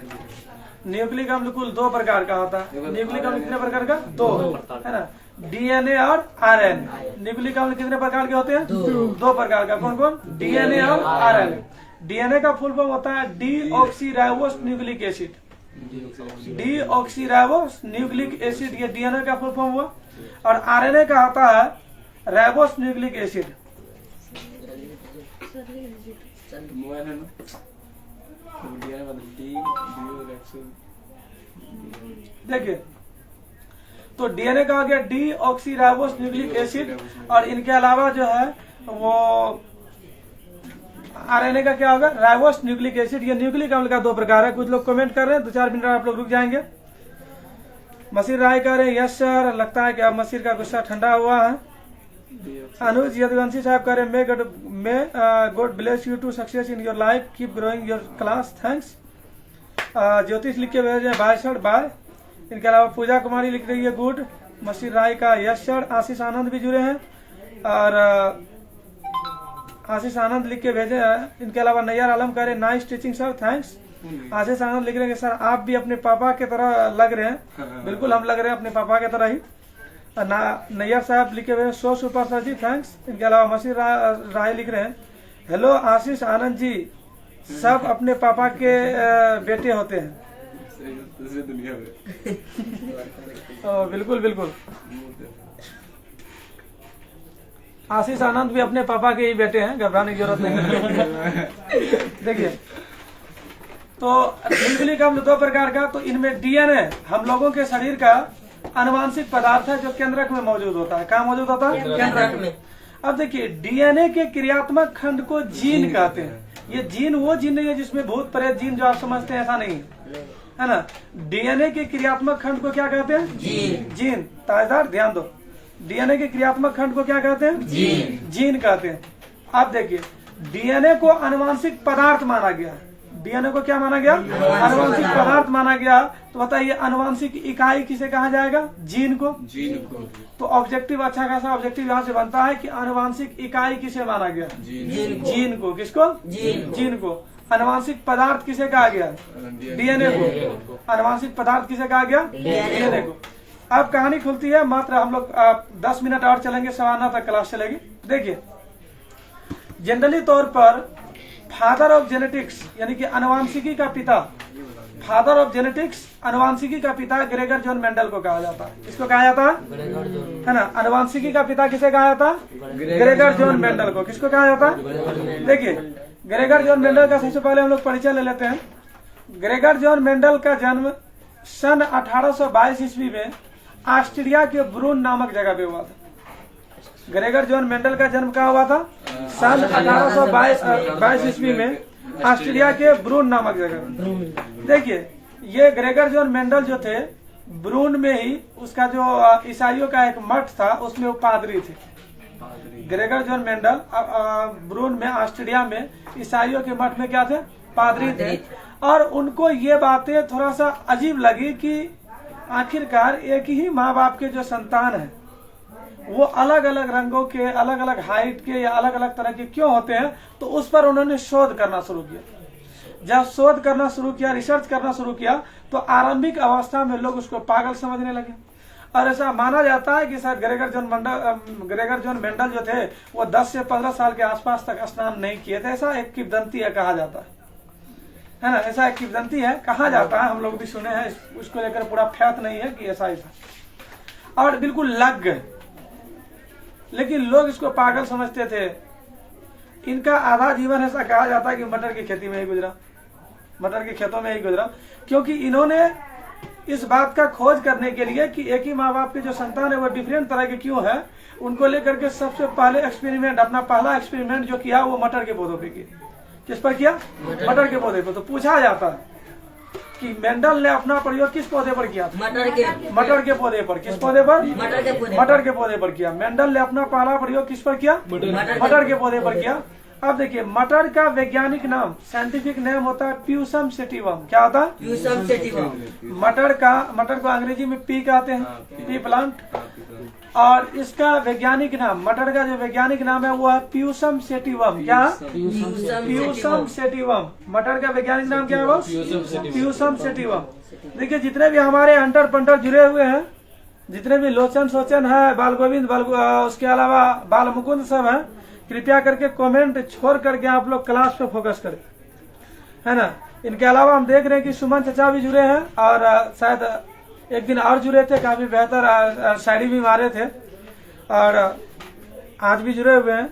न्यूक्लिक अम्ल कुल 2 प्रकार का होता है। न्यूक्लिक अम्ल कितने प्रकार का, 2 है ना, डीएनए और आरएनए। न्यूक्लिक अम्ल कितने प्रकार के होते हैं, 2 प्रकार का। कौन कौन, डीएनए और आरएनए। डीएनए का फुल फॉर्म होता है deoxyribose nucleic acid. Deoxyribose nucleic acid, ये डीएनए का फुल फॉर्म हुआ। और आरएनए का आता है राइबोस न्यूक्लिक एसिड। मोबाइल है ना, देखिए, तो डीएनए का हो गया डीऑक्सीराइबोस न्यूक्लिक एसिड। और इनके अलावा जो है वो आरएनए का क्या होगा, राइबोस न्यूक्लिक एसिड। ये न्यूक्लिक अम्ल का 2 प्रकार है। कुछ लोग कमेंट कर रहे हैं, 2-4 मिनट आप लोग रुक जाएंगे। मसीर राय कह रहे हैं यस सर, लगता है कि अब मसीर का गुस्सा ठंडा हुआ है। अनुज यदुवंशी साहब कह रहे हैं may God bless you to success in your life, keep growing your class, thanks. Jyotish लिख के भेज रहे हैं बाय सर, बाय। इनके अलावा पूजा कुमारी लिख रही है गुड। मसीर राय का यस सर। आशीष आनंद भी जुड़े हैं, और आशीष आनंद लिख के भेजे हैं। इनके अलावा नैयर आलम कह रहे हैं नाइस टीचिंग सर, थैंक्स। आशीष आनंद लिख रहे हैं सर आप भी अपने पापा की तरह लग रहे हैं। बिल्कुल हम लग रहे हैं अपने पापा की तरह ही। नैयर साहब लिखे हुए सो सुपर सर जी, थैंक्स। इनके अलावा मसीर राय लिख रहे हैं हेलो आशीष आनंद जी, सब अपने पापा के बेटे होते हैं। दुनिया में बिल्कुल बिल्कुल, आशीष आनंद भी अपने पापा के ही बेटे हैं, घबराने की जरूरत नहीं। देखिए, तो न्यूक्लिक अम्ल 2 प्रकार का। तो इनमें डीएनए हम लोगों के शरीर का आनुवांशिक पदार्थ है जो केंद्रक में मौजूद होता है। कहाँ मौजूद होता है, केंद्रक में। अब देखिए, डीएनए के क्रियात्मक खंड को जीन कहते हैं। ये जीन वो जीन नहीं है जिसमें भूत प्रेत जीन जो आप समझते हैं, ऐसा नहीं है ना। डीएनए के क्रियात्मक खंड को क्या कहते हैं, जीन। ताजदार ध्यान दो, डीएनए के क्रियात्मक खंड को क्या कहते हैं, जीन कहते हैं। अब देखिए, डीएनए को आनुवांशिक पदार्थ माना गया। डीएनए को क्या माना गया, आनुवांशिक पदार्थ माना गया। तो बताइए आनुवांशिक इकाई किसे कहा जाएगा, जीन को। तो ऑब्जेक्टिव, अच्छा खासा ऑब्जेक्टिव यहाँ से बनता है कि आनुवांशिक इकाई किसे माना गया, जीन को। किसको, जीन को। आनुवांशिक पदार्थ किसे कहा गया, डीएनए को। आनुवांशिक पदार्थ किसे कहा गया, डीएनए को। अब कहानी खुलती है, मात्र हम लोग 10 मिनट और चलेंगे, 9:15 तक क्लास चलेगी। देखिए, जनरली तौर पर फादर ऑफ जेनेटिक्स यानी कि अनुवांशिकी का पिता, फादर ऑफ जेनेटिक्स अनुवांशिकी का पिता ग्रेगर जॉन मेंडल को कहा जाता है। इसको कहा जाता है ना, अनुवांशिकी का पिता किसे कहा जाता है, ग्रेगर जॉन मेंडल को। किसको कहा जाता है, देखिए, ग्रेगर जॉन मेंडल का सबसे पहले हम लोग परिचय ले लेते हैं। ग्रेगर जॉन मेंडल का जन्म सन 1822 ईस्वी में ऑस्ट्रिया के ब्रून नामक जगह पे हुआ था। ग्रेगर जॉन मेंडल का जन्म कहाँ हुआ था, सन 1822 ईस्वी में ऑस्ट्रिया के ब्रून नामक जगह। देखिए, ये ग्रेगर जॉन मेंडल जो थे, ब्रून में ही उसका जो ईसाइयों का एक मठ था, उसमें वो पादरी थे। ग्रेगर जॉन मेंडल ब्रून में, ऑस्ट्रिया में ईसाइयों के मठ में क्या थे, पादरी थे। और उनको ये बातें थोड़ा सा अजीब लगी कि आखिरकार एक ही माँ बाप के जो संतान है वो अलग अलग रंगों के, अलग अलग हाइट के या अलग अलग तरह के क्यों होते हैं। तो उस पर उन्होंने शोध करना शुरू किया। जब शोध करना शुरू किया, रिसर्च करना शुरू किया, तो आरंभिक अवस्था में लोग उसको पागल समझने लगे। और ऐसा माना जाता है कि शायद ग्रेगर जॉन मेंडल जो थे वो 10 से 15 साल के आसपास तक स्नान नहीं किए थे। ऐसा एक किंवदंती है, कहा जाता है ना, ऐसा एक किंवदंती है, कहा जाता है। हम लोग भी सुने हैं, उसको लेकर पूरा ख्यात नहीं है कि ऐसा ऐसा। और बिल्कुल लग गए, लेकिन लोग इसको पागल समझते थे। इनका आधा जीवन ऐसा कहा जाता है कि मटर की खेती में ही गुजरा, मटर के खेतों में ही गुजरा, क्योंकि इन्होंने इस बात का खोज करने के लिए कि एक ही माँ बाप के जो संतान है वो डिफरेंट तरह के क्यों है, उनको लेकर के सबसे पहले एक्सपेरिमेंट, अपना पहला एक्सपेरिमेंट जो किया वो मटर के पौधों पे किया। किस पर किया? मटर के पौधे पर। तो पूछा जाता है कि मेंडल ने अपना प्रयोग किस पौधे पर किया था? मटर के पौधे पर। किस पौधे पर? मटर के पौधे पर किया। मेंडल ने अपना पहला प्रयोग किस पर किया? मटर के पौधे पर किया। अब देखिए, मटर का वैज्ञानिक नाम, साइंटिफिक नेम होता है प्यूसम सेटिवम। क्या होता है? प्यूसम सेटिवम। मटर को अंग्रेजी में पी कहते हैं, पी प्लांट। और इसका वैज्ञानिक नाम, मटर का जो वैज्ञानिक नाम है वो है प्यूसम सेटिवम। क्या? प्यूसम सेटिवम। मटर का वैज्ञानिक नाम क्या है वो? प्यूसम सेटिवम। देखिए, जितने भी हमारे अंटर पंटर जुड़े हुए हैं, जितने भी लोचन सोचन है, बाल गोविंद, उसके अलावा बाल मुकुंद सब है, कृपया करके कमेंट छोड़ करके आप लोग क्लास पे फोकस करें, है ना। इनके अलावा हम देख रहे हैं कि सुमन चचा भी जुड़े हैं और शायद एक दिन और जुड़े थे, काफी बेहतर शायरी भी मारे थे और आज भी जुड़े हुए हैं।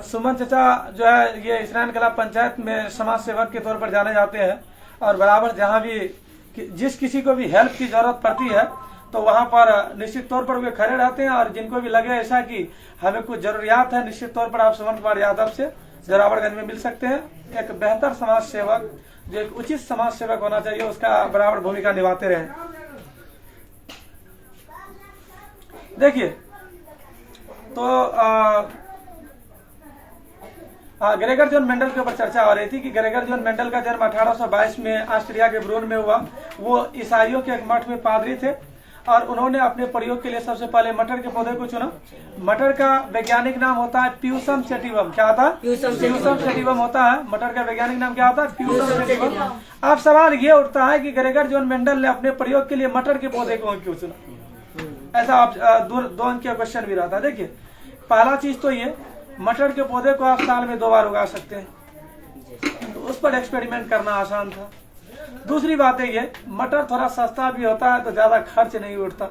सुमन चचा जो है ये इसरान कला पंचायत में समाज सेवक के तौर पर जाने जाते हैं और बराबर जहाँ भी जिस किसी को भी हेल्प की जरूरत पड़ती है तो वहाँ पर निश्चित तौर पर वे खड़े रहते हैं। और जिनको भी लगे ऐसा कि हमें कुछ जरूरियात है, निश्चित तौर पर आप सुमन कुमार यादव से जोरावरगंज में मिल सकते हैं। एक बेहतर समाज सेवक, जो एक उचित समाज सेवक होना चाहिए, उसका बराबर भूमिका निभाते रहे। देखिए, तो ग्रेगर जॉन मेंडल के ऊपर चर्चा हो रही थी कि ग्रेगर जॉन मेंडल का जन्म 1822 में ऑस्ट्रिया के ब्रून में हुआ। वो ईसाइयों के एक मठ में पादरी थे और उन्होंने अपने प्रयोग के लिए सबसे पहले मटर के पौधे को चुना। मटर का वैज्ञानिक नाम होता है प्यूसम सेटिवम। क्या होता है? प्यूसम सेटिवम होता है। मटर का वैज्ञानिक नाम क्या होता है? प्यूसम सेटिवम। अब सवाल ये उठता है कि ग्रेगर जॉन मेंडल ने अपने प्रयोग के लिए मटर के पौधे को क्यों चुना? ऐसा आप दो अंक का क्वेश्चन भी रहता है। देखिए, पहला चीज तो ये, मटर के पौधे को आप साल में 2 बार उगा सकते हैं, तो उस पर एक्सपेरिमेंट करना आसान था। दूसरी बात है ये, मटर थोड़ा सस्ता भी होता है तो ज्यादा खर्च नहीं उठता।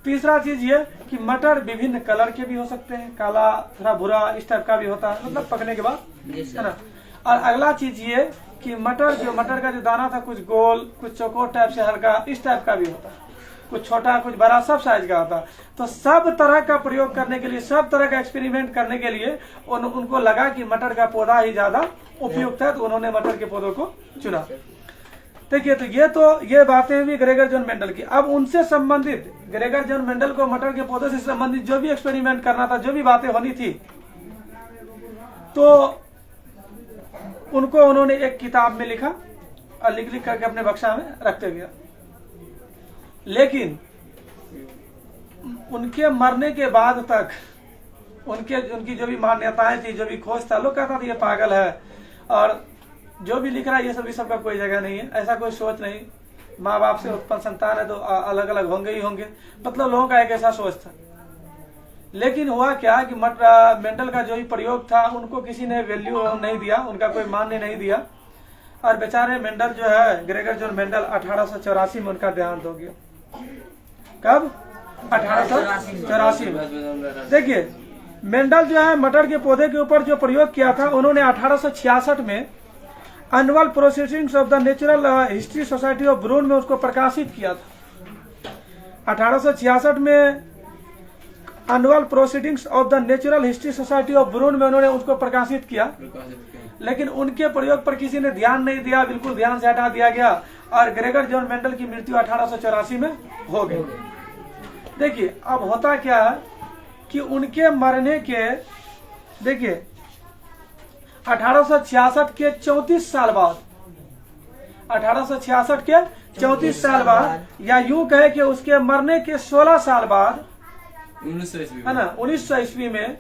तीसरा चीज ये कि मटर विभिन्न कलर के भी हो सकते हैं, काला, थोड़ा भूरा, इस टाइप का भी होता है, मतलब पकने के बाद, है ना। और अगला चीज ये कि मटर का जो दाना था कुछ गोल, कुछ चौकोर टाइप से हल्का, इस टाइप का भी होता है, कुछ छोटा, कुछ बड़ा, सब साइज का होता। तो सब तरह का प्रयोग करने के लिए, सब तरह का एक्सपेरिमेंट करने के लिए उनको लगा कि मटर का पौधा ही ज्यादा उपयुक्त है, तो उन्होंने मटर के पौधों को चुना। देखिए, तो ये बातें भी ग्रेगर जॉन मेंडल की। अब उनसे संबंधित, ग्रेगर जॉन मेंडल को मटर के पौधों से संबंधित जो भी एक्सपेरिमेंट करना था, जो भी बातें होनी थी, तो उनको उन्होंने एक किताब में लिखा और लिख करके अपने बक्सा में रखते गया। लेकिन उनके मरने के बाद तक उनकी जो भी मान्यताएं थी, जो भी खोज था, लोग कहता था ये पागल है और जो भी लिख रहा है ये सब, सबका कोई जगह नहीं है, ऐसा कोई सोच नहीं। माँ बाप से उत्पन्न संतान है तो अलग अलग होंगे ही होंगे, मतलब लोगों का एक ऐसा सोच था। लेकिन हुआ क्या कि मेंडल का जो भी प्रयोग था उनको किसी ने वैल्यू नहीं दिया, उनका कोई मान्य नहीं दिया और बेचारे मेंडल जो है, ग्रेगर जॉन मेंडल, 1884 में उनका देहांत हो गया। कब? 1884 में। देखिए, मेंडल जो है मटर के पौधे के ऊपर जो प्रयोग किया था, उन्होंने 1866 में annual proceedings of the natural history society of Brunn में उसको प्रकाशित किया था। 1866 में annual proceedings of the natural history society of Brunn में उन्होंने उसको प्रकाशित किया। लेकिन उनके प्रयोग पर किसी ने ध्यान नहीं दिया, बिल्कुल ध्यान से हटा दिया गया और ग्रेगर जॉन मेंडल की मृत्यु 1884 में हो गई। देखिए, अब होता क्या है कि उनके मरने के, देखिए 1866 के 34 साल बाद, 1866 के 34 साल बाद, या यूं कहे कि उसके मरने के 16 साल बाद, 1900 है ना, 1900 में,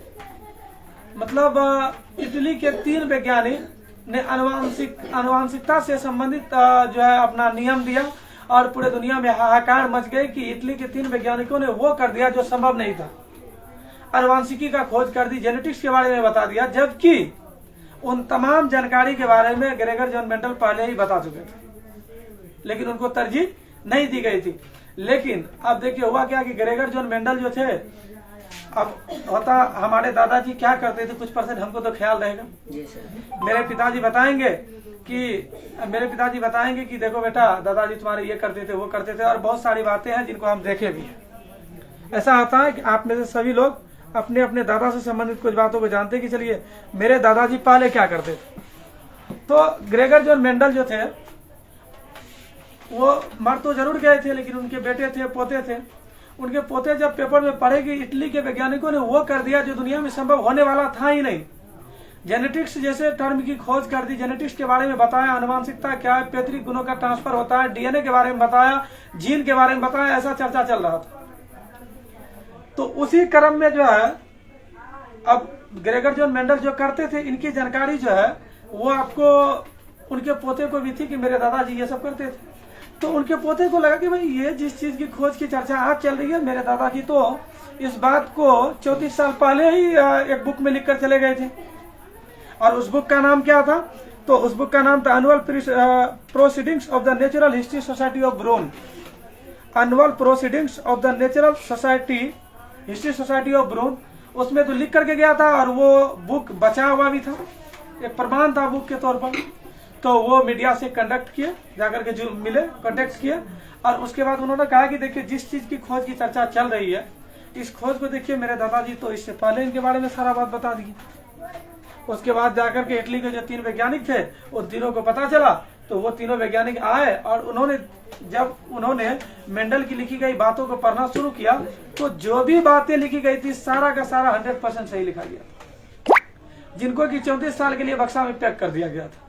मतलब इटली के 3 वैज्ञानिक ने आनुवांशिकता से संबंधित जो है अपना नियम दिया और पूरे दुनिया में हाहाकार मच गई कि इटली के 3 वैज्ञानिकों ने वो कर दिया जो संभव नहीं था। आनुवांशिकी का खोज कर दी, जेनेटिक्स के बारे में बता दिया, जबकि उन तमाम जानकारी के बारे में ग्रेगर जॉन मेंडल पहले ही बता चुके थे, लेकिन उनको तरजीह नहीं दी गई थी। लेकिन अब देखिए हुआ क्या कि ग्रेगर जॉन मेंडल जो थे, अब होता, हमारे दादाजी क्या करते थे, कुछ परसेंट हमको तो ख्याल रहेगा। मेरे पिताजी बताएंगे कि देखो बेटा, दादाजी तुम्हारे ये करते थे, वो करते थे, और बहुत सारी बातें हैं जिनको हम देखे भी हैं। ऐसा होता है कि आप में से सभी लोग अपने अपने दादा से संबंधित कुछ बातों को जानते कि चलिए मेरे दादाजी पहले क्या करते थे। तो ग्रेगर जॉन मेंडल जो थे वो मर तो जरूर गए थे, लेकिन उनके बेटे थे, पोते थे। उनके पोते जब पेपर में पढ़े कि इटली के वैज्ञानिकों ने वो कर दिया जो दुनिया में संभव होने वाला था ही नहीं, जेनेटिक्स जैसे टर्म की खोज कर दी, जेनेटिक्स के बारे में बताया, आनुवांशिकता क्या है, पैतृक गुणों का ट्रांसफर होता है, डीएनए के बारे में बताया, जीन के बारे में बताया, ऐसा चर्चा चल रहा था। तो उसी क्रम में जो है अब ग्रेगर जॉन मेंडल जो करते थे, इनकी जानकारी जो है वो आपको उनके पोते को भी थी कि मेरे दादाजी ये सब करते थे। तो उनके पोते को लगा कि भाई ये जिस चीज की खोज की चर्चा आज चल रही है, मेरे दादाजी तो इस बात को 34 साल पहले ही एक बुक में लिखकर चले गए थे। और उस बुक का नाम क्या था? तो उस बुक का नाम था annual proceedings of the natural history society of Brunn. Annual proceedings of the natural history society of Brunn, उसमें तो लिख करके गया था और वो बुक बचा हुआ भी था, एक प्रमाण था बुक के तौर पर। तो वो मीडिया से कंडक्ट किए, जाकर के जो मिले कॉन्टेक्ट किए, और उसके बाद उन्होंने कहा कि देखिए जिस चीज की खोज की चर्चा चल रही है, इस खोज को देखिए मेरे दादाजी तो इससे पहले इनके बारे में सारा बात बता दी। उसके बाद जाकर के इटली के जो 3 वैज्ञानिक थे उन तीनों को पता चला, तो वो तीनों वैज्ञानिक आए और जब उन्होंने मेंडल की लिखी गई बातों को पढ़ना शुरू किया, तो जो भी बातें लिखी गई थी सारा का सारा 100% सही लिखा गया, जिनको कि 34 साल के लिए बक्सा में पैक कर दिया गया था।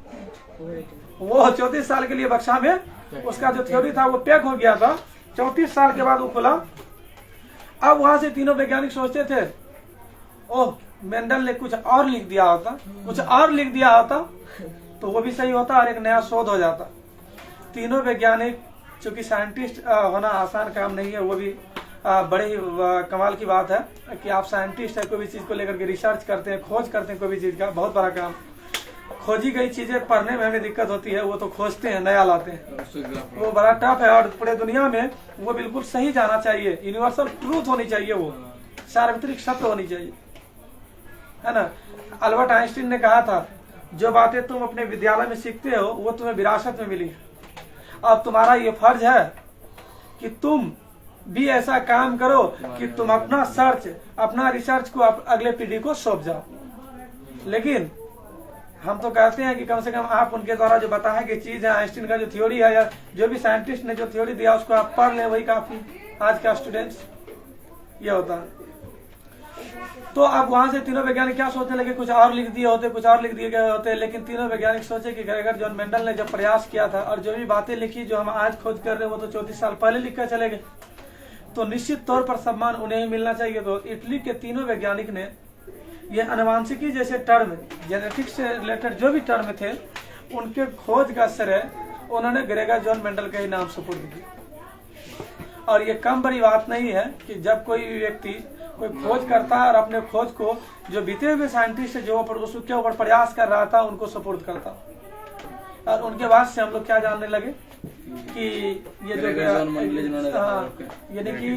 वो 34 साल के लिए बक्सा में उसका जो थ्योरी था वो पैक हो गया था, 34 साल के बाद वो खुला। अब वहां से तीनों वैज्ञानिक सोचते थे ओह मेंडल ने कुछ और लिख दिया होता, कुछ और लिख दिया होता तो वो भी सही होता और एक नया शोध हो जाता। तीनों वैज्ञानिक, चूंकि साइंटिस्ट होना आसान काम नहीं है, वो भी बड़े ही कमाल की बात है कि आप साइंटिस्ट है, कोई भी चीज को लेकर के रिसर्च करते हैं, खोज करते हैं, कोई भी चीज का बहुत बड़ा काम। खोजी गई चीजें पढ़ने में हमें दिक्कत होती है, वो तो खोजते हैं, नया लाते हैं, वो बड़ा टफ है। और पूरे दुनिया में वो बिल्कुल सही जाना चाहिए, यूनिवर्सल ट्रूथ होनी चाहिए, वो सार्वत्रिक सत्य होनी चाहिए, है ना। अल्बर्ट आइंस्टीन ने कहा था जो बातें तुम अपने विद्यालय में सीखते हो वो तुम्हें विरासत में मिली। अब तुम्हारा ये फर्ज है कि तुम भी ऐसा काम करो कि तुम अपना अपना रिसर्च को अगले पीढ़ी को सौंप जाओ। लेकिन हम तो कहते हैं कि कम से कम आप उनके द्वारा जो बताया गई चीज है, आइंस्टीन का जो थ्योरी है या जो भी साइंटिस्ट ने जो थ्योरी दिया उसको आप पढ़ लें, वही काफी आज का स्टूडेंट्स ये होता है। तो अब वहां से तीनों वैज्ञानिक क्या सोचने लगे, कुछ और लिख दिए होते, कुछ और लिख दिए गए होते। लेकिन तीनों वैज्ञानिक सोचे कि ग्रेगर जॉन मेंडल ने जब प्रयास किया था और जो भी बातें लिखी जो हम आज खोज कर रहे हैं वो तो 34 साल पहले लिख कर चले गए, तो निश्चित तौर पर सम्मान उन्हें ही मिलना चाहिए। तो इटली के तीनों वैज्ञानिक ने ये अनुवांशिकी जैसे टर्म, जेनेटिक्स से रिलेटेड जो भी टर्म थे, उनके खोज का श्रेय उन्होंने ग्रेगर जॉन मेंडल के ही नाम सुपुर्द किया। और ये कम बड़ी बात नहीं है कि जब कोई व्यक्ति कोई खोज करता है और अपने खोज को जो बीते हुए साइंटिस्ट है जो उसके ऊपर प्रयास कर रहा था उनको सुपुर्द करता। और उनके बाद से हम लोग क्या जानने लगे कि ये जो यानी कि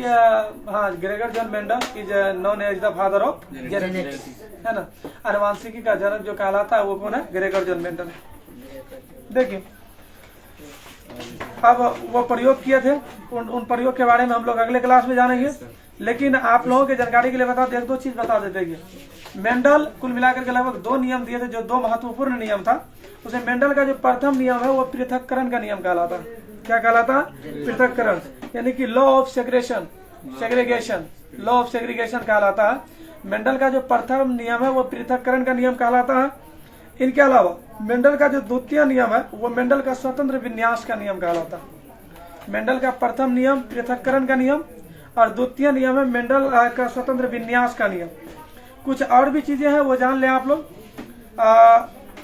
Gregor John Mendel is known as the father of genetics, है ना। अनुवांशिकी का जनक जो कहलाता है वो कौन है? Gregor John Mendel. देखिए अब वो प्रयोग किए थे, उन प्रयोग के बारे में हम लोग अगले क्लास में जानेंगे। लेकिन आप लोगों की जानकारी के लिए बता दें, 1-2 चीज बता देते हैं। मेंडल कुल मिलाकर के लगभग 2 नियम दिए थे, जो 2 महत्वपूर्ण नियम था। उसे मेंडल का जो प्रथम नियम है वो पृथक्करण का नियम कहलाता है। क्या कहलाता? पृथक्करण, यानी कि law of segregation, law of segregation कहलाता है। मेंडल का जो प्रथम नियम है वो पृथक्करण का नियम कहलाता है। इनके अलावा मेंडल का जो द्वितीय नियम है वो मेंडल का स्वतंत्र विन्यास का नियम कहलाता है। मेंडल का प्रथम नियम पृथक्करण का नियम और द्वितीय नियम है मेंडल का स्वतंत्र विन्यास का नियम। कुछ और भी चीजें हैं वो जान लें आप लोग।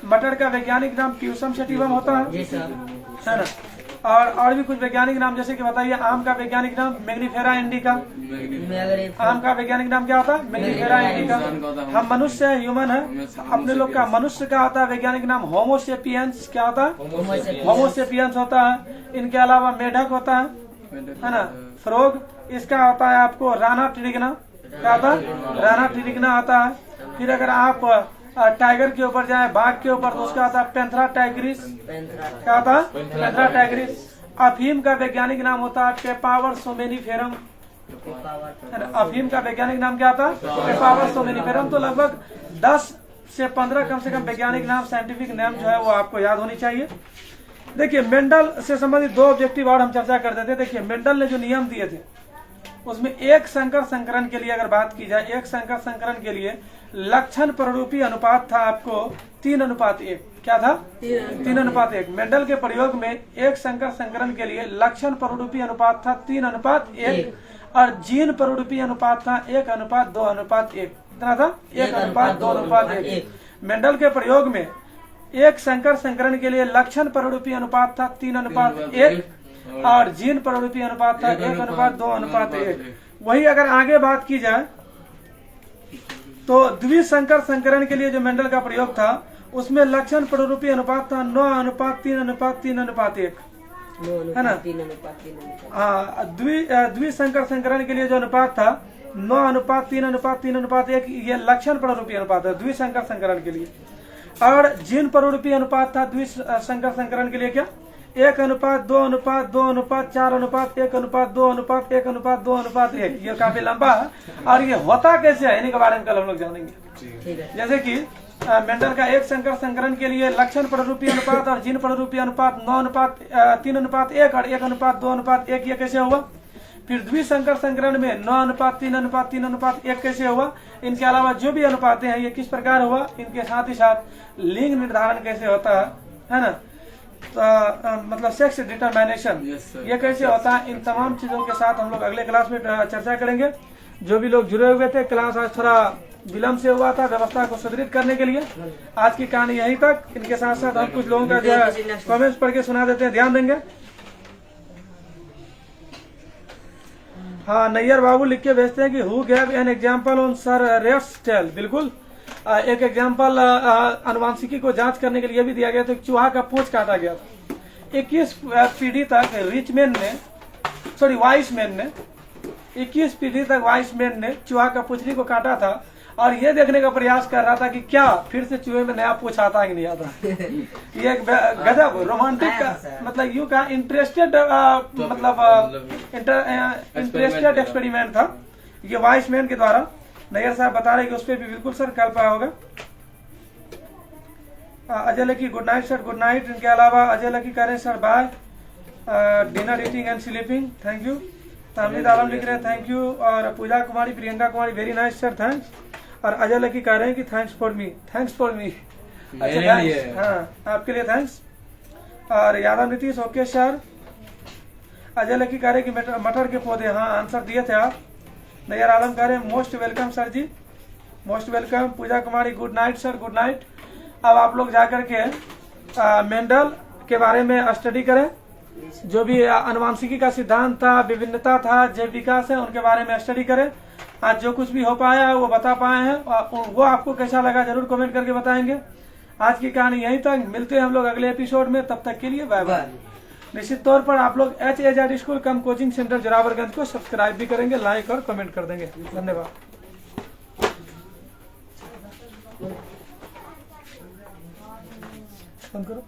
मटर का वैज्ञानिक नाम प्यूसम सेटिवम होता है ना। और भी कुछ वैज्ञानिक नाम जैसे कि बताइए, आम का वैज्ञानिक नाम मैग्नीफेरा इंडिका। आम का वैज्ञानिक नाम क्या होता है? Mangifera indica. हम मनुष्य है, ह्यूमन है, अपने लोग का मनुष्य का होता है वैज्ञानिक नाम होमोसेपियंस। क्या होता है? होमोसेपियंस होता है। इनके अलावा मेढक होता है ना, फ्रॉग। इसका होता है आपको राना ट्रिगना। क्या होता है? राना ट्रिगना आता है। फिर अगर आप टाइगर के ऊपर जाए, बाघ के ऊपर, तो उसका आता है पेंथ्रा टाइग्रिस। क्या होता है? पेंथ्रा टाइग्रिस। अफीम का वैज्ञानिक नाम होता है पेपावर सोमेनिफेरम। है ना। अफीम का वैज्ञानिक नाम क्या था? पेपावर सोमेनिफेरम। तो लगभग 10 से 15 कम से कम वैज्ञानिक नाम, साइंटिफिक नाम जो है वो आपको याद होनी चाहिए। देखिए मेंडल से संबंधित 2 ऑब्जेक्टिव और हम चर्चा करते थे। देखिए मेंडल ने जो नियम दिए थे उसमें एक संकर संकरण के लिए अगर बात की जाए, एक संकर संकरण के लिए लक्षण प्ररूपी अनुपात था आपको 3:1। क्या था? 3:1। मेंडल के प्रयोग में एक संकर संकरण के लिए लक्षण प्ररूपी अनुपात था 3:1 और जीन प्ररूपी अनुपात था 1:2:1। कितना था? 1:2:1। मेंडल के प्रयोग में एक संकर संकरण के लिए लक्षण प्ररूपी अनुपात था 3:1 और जीन प्ररूपी अनुपात था 1:2:1। वही अगर आगे बात की जाए तो द्विसंकर संकरण के लिए जो मेंडल का प्रयोग था उसमें लक्षण प्ररूपी अनुपात था 9:3:3:1, है ना। हाँ, द्विसंकर संकरण के लिए जो अनुपात था 9:3:3:1, ये लक्षण प्ररूपी अनुपात है द्विसंकर संकरण के लिए। और जीन प्ररूपी अनुपात था द्विसंकर संकरण के लिए क्या? 1:2:2:4:1:1:2:1:1:2:1। ये काफी लंबा है और ये होता कैसे है इन्हीं के बारे में कल हम लोग जानेंगे। जैसे कि मेंडल का एक संकर संकरण के लिए लक्षण प्ररूपी अनुपात और जीन प्ररूपी अनुपात 9:3:1 और 1:2:1। ये कैसे हुआ? फिर द्विसंकर संकरण में 9:3:3:1 कैसे हुआ? इनके अलावा जो भी अनुपात हैं ये किस प्रकार हुआ? इनके साथ ही साथ लिंग निर्धारण कैसे होता है ना। तो मतलब सेक्स डिटरमिनेशन ये कैसे होता है, इन तमाम चीजों के साथ हम लोग अगले क्लास में चर्चा करेंगे। जो भी लोग जुड़े हुए थे, क्लास आज थोड़ा विलम्ब से हुआ था व्यवस्था को सुदृढ़ करने के लिए। आज की कहानी यहीं तक। इनके साथ साथ हम कुछ लोगों का जो है कमेंट्स पढ़ के सुना देते हैं, ध्यान देंगे। हाँ, नैयर बाबू लिख के भेजते हैं कि who gave an example on sir रेफ्स टेल। बिल्कुल, एक एग्जाम्पल अनुवांशिकी को जांच करने के लिए भी दिया गया था। चूहा का पूंछ काटा गया था। 21 पीढ़ी तक वाइसमैन ने 21 पीढ़ी तक वाइसमैन ने चूहा का पूंछड़ी को काटा था और ये देखने का प्रयास कर रहा था कि क्या फिर से चूहे में नया पूंछ आता है कि नहीं आता। ये एक गजब रोमांटिक का मतलब यू का इंटरेस्टेड इंटरेस्टेड एक्सपेरिमेंट था ये वाइसमैन के द्वारा। नैयर साहब बता रहे कि उस पर भी बिल्कुल सर कल पाया होगा। Ajay Lucky good night sir, good night. इनके अलावा अजय लकी कह रहे हैं sir bye, dinner eating and sleeping, thank you. Tamid Alam लिख रहे हैं थैंक यू। और Puja Kumari, Priyanka Kumari, very nice sir, thanks. और अजय लकी कह रहे हैं कि थैंक्स फॉर मी। अच्छा थैंक्स, हाँ आपके लिए थैंक्स। और यादव नीतीश ओके सर। अजय लकी कह रहे हैं कि मटर के पौधे, हाँ आंसर दिए थे आप। नैयर आलम कह रहे हैं most welcome sir ji, most welcome. Puja Kumari good night sir, good night. अब आप लोग जाकर के मेंडल के बारे में स्टडी करें। जो भी अनुवांशिकी का सिद्धांत था, विभिन्नता था, जैव विकास है, उनके बारे में स्टडी करें। आज जो कुछ भी हो पाया है वो बता पाए हैं, वो आपको कैसा लगा जरूर कमेंट करके बताएंगे। आज की कहानी यहीं तक, मिलते हैं हम लोग अगले एपिसोड में। तब तक के लिए बाय बाय। निश्चित तौर पर आप लोग HAZ स्कूल कम कोचिंग सेंटर जोरावरगंज को सब्सक्राइब भी करेंगे, लाइक और कमेंट कर देंगे। धन्यवाद। बंद करो।